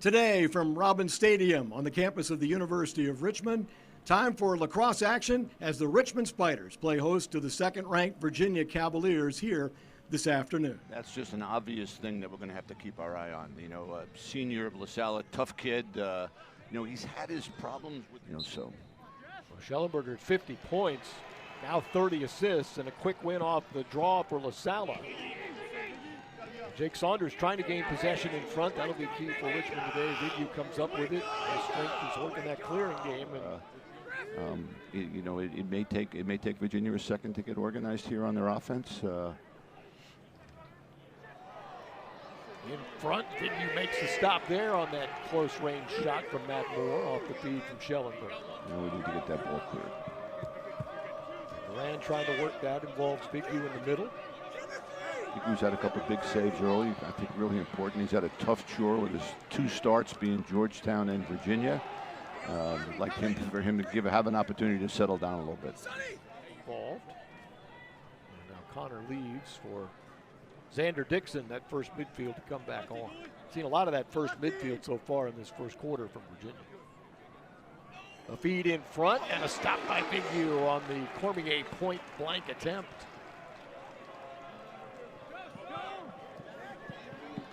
Today from Robins Stadium on the campus of the University of Richmond, time for lacrosse action as the Richmond Spiders play host to the second-ranked Virginia Cavaliers here this afternoon. That's just an obvious thing that we're going to have to keep our eye on. You know, senior of LaSalle, tough kid. He's had his problems with, so. Well, Schellenberger at 50 points, now 30 assists, and a quick win off the draw for LaSalle. Jake Saunders trying to gain possession in front. That'll be key for Richmond today. Vigue comes up with it. His strength is working that clearing game. It may take Virginia a second to get organized here on their offense. In front, Vigue makes the stop there on that close range shot from Matt Moore off the feed from Schellenberger. We need to get that ball cleared. Moran trying to work that, involves Vigue in the middle. Vigue's had a couple big saves early. I think really important. He's had a tough chore with his two starts being Georgetown and Virginia. I'd like for him to have an opportunity to settle down a little bit. Involved. And now Connor leaves for Xander Dixon, that first midfield to come back on. Seen a lot of that first midfield so far in this first quarter from Virginia. A feed in front and a stop by Vigue on the Cormier point blank attempt.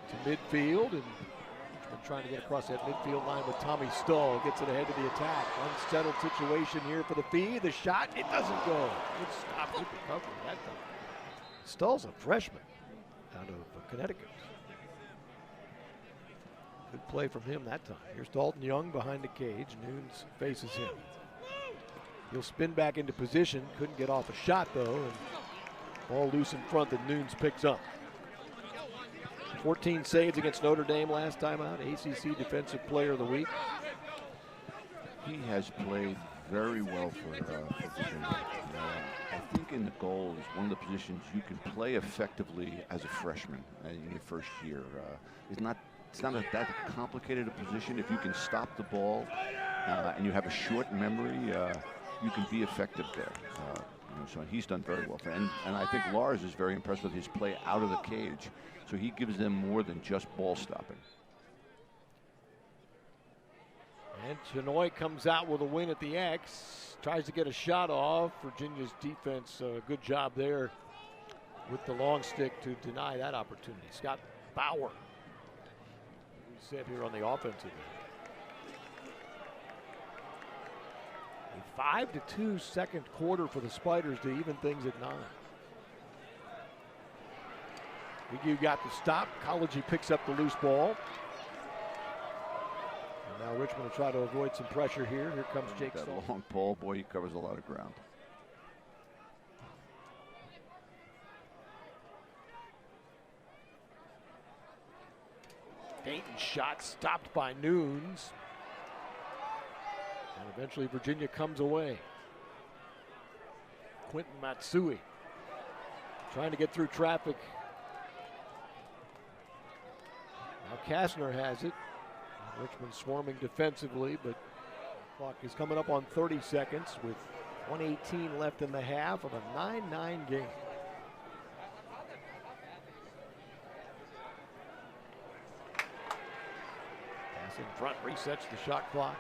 To midfield, and trying to get across that midfield line with Tommy Stull. Gets it ahead of the attack. Unsettled situation here for the feed. The shot, it doesn't go. Good stop, good recovery that time. Stull's a freshman out of Connecticut. Good play from him that time. Here's Dalton Young behind the cage. Nunes faces him. He'll spin back into position. Couldn't get off a shot though. And ball loose in front that Nunes picks up. 14 saves against Notre Dame last time out. ACC Defensive Player of the Week. He has played very well for Virginia. I think in the goal is one of the positions you can play effectively as a freshman in your first year. It's not that complicated a position. If you can stop the ball and you have a short memory, you can be effective there. So he's done very well. And I think Lars is very impressed with his play out of the cage. So he gives them more than just ball stopping. And Chenoy comes out with a win at the X. Tries to get a shot off. Virginia's defense, good job there with the long stick to deny that opportunity. Scott Bauer, we said here on the offensive end. A 5-2 second quarter for the Spiders to even things at 9. Vigue got the stop. Collegy picks up the loose ball. And now Richmond will try to avoid some pressure here. Here comes Jake That Saul. long pole, boy, he covers a lot of ground. Dayton's shot stopped by Nunes. And eventually Virginia comes away. Quentin Matsui trying to get through traffic. Now Kastner has it. Richmond swarming defensively, but the clock is coming up on 30 seconds with 1:18 left in the half of a 9-9 game. Pass in front, resets the shot clock.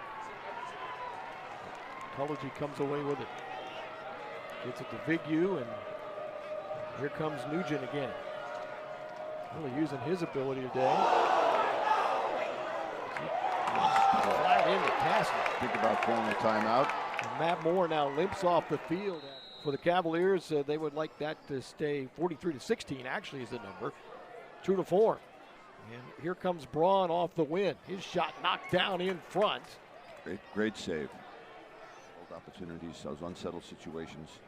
Collegy comes away with it. Gets it to Vigue, and here comes Nugent again. Really using his ability today. Flat into Kastner. Think about calling a timeout. And Matt Moore now limps off the field. For the Cavaliers, they would like that to stay 43-16, actually is the number. True to form. And here comes Braun off the win. His shot knocked down in front. Great save. Old opportunities, those unsettled situations.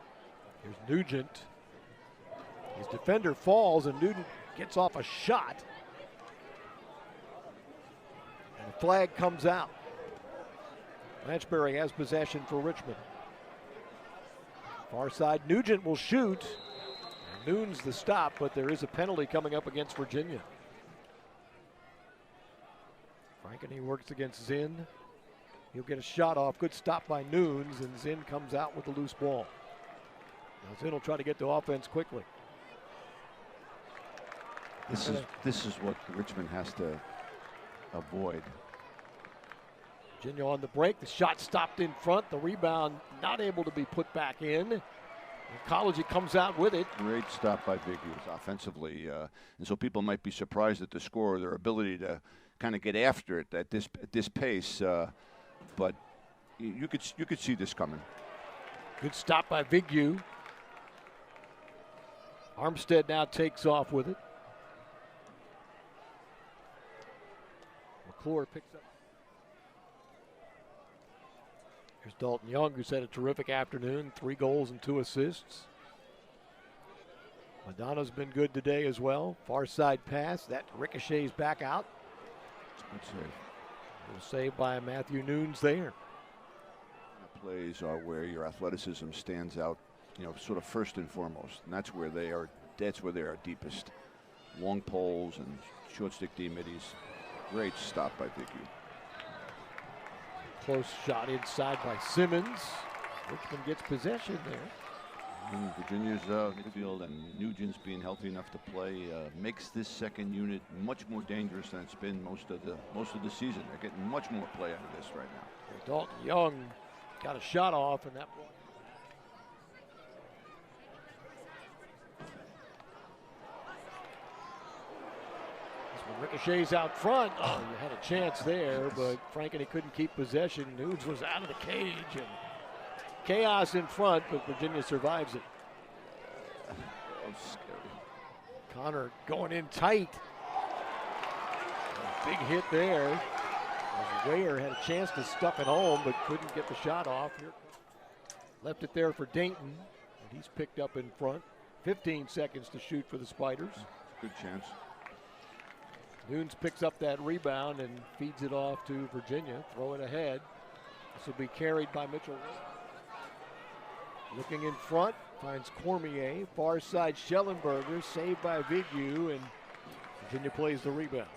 Here's Nugent. His defender falls and Nugent gets off a shot. And the flag comes out. Lanchbury has possession for Richmond. Far side, Nugent will shoot. Nunes the stop, but there is a penalty coming up against Virginia. Frankeny works against Zinn. He'll get a shot off. Good stop by Nunes, and Zinn comes out with the loose ball. Now Zinn will try to get to offense quickly. This is what Richmond has to avoid. Virginia on the break. The shot stopped in front. The rebound not able to be put back in. Ecology comes out with it. Great stop by Vigue offensively. And so people might be surprised at the score, their ability to kind of get after it at this pace. But you could see this coming. Good stop by Vigue. Armstead now takes off with it. McClure picks up. Here's Dalton Young, who's had a terrific afternoon. 3 goals and 2 assists. Madonna's been good today as well. Far side pass. That ricochets back out. Good save. Good save by Matthew Nunes there. Plays are where your athleticism stands out, sort of first and foremost. And that's where they are deepest. Long poles and short stick D-middies. Great stop by Vigue. Close shot inside by Simmons. Richmond gets possession there. And Virginia's midfield and Nugent's being healthy enough to play makes this second unit much more dangerous than it's been most of the season. They're getting much more play out of this right now. Dalton Young got a shot off, and that one. Ricochets out front. Oh, you had a chance there, but Frankeny couldn't keep possession. Nunes was out of the cage, and chaos in front, but Virginia survives it. Oh, scary. Connor going in tight. A big hit there. Weyer had a chance to stuff it home, but couldn't get the shot off. Here, left it there for Dayton, and he's picked up in front. 15 seconds to shoot for the Spiders. Good chance. Nunes picks up that rebound and feeds it off to Virginia. Throw it ahead. This will be carried by Mitchell. Looking in front, finds Cormier. Far side Schellenberger, saved by Vigue, and Virginia plays the rebound.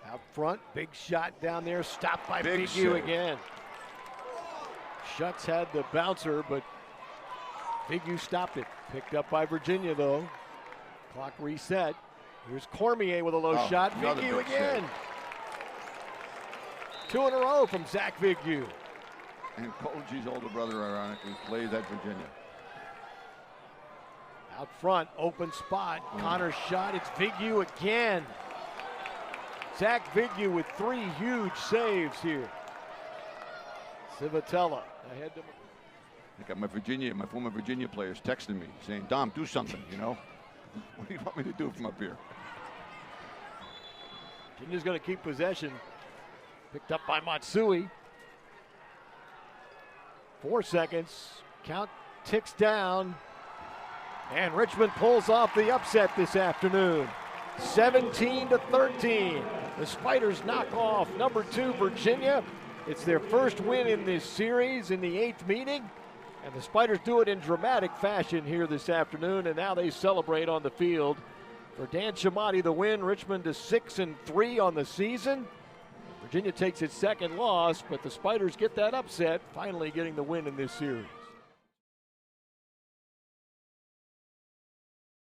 Out front, big shot down there, stopped by Vigue again. Schutz had the bouncer, but Vigue stopped it. Picked up by Virginia, though. Clock reset. Here's Cormier with a low shot. Vigue again. Save. 2 in a row from Zach Vigue. And Koji's older brother, ironically, plays at Virginia. Out front, open spot. Connor's shot. It's Vigue again. Zach Vigue with 3 huge saves here. Civitella ahead to. I got my former Virginia players texting me saying, "Dom, do something, What do you want me to do from up here?" Virginia's going to keep possession. Picked up by Matsui. 4 seconds. Count ticks down. And Richmond pulls off the upset this afternoon. 17-13. The Spiders knock off number 2 Virginia. It's their first win in this series in the 8th meeting. And the Spiders do it in dramatic fashion here this afternoon, and now they celebrate on the field. For Dan Chamati, the win, Richmond to 6-3 on the season. Virginia takes its second loss, but the Spiders get that upset, finally getting the win in this series.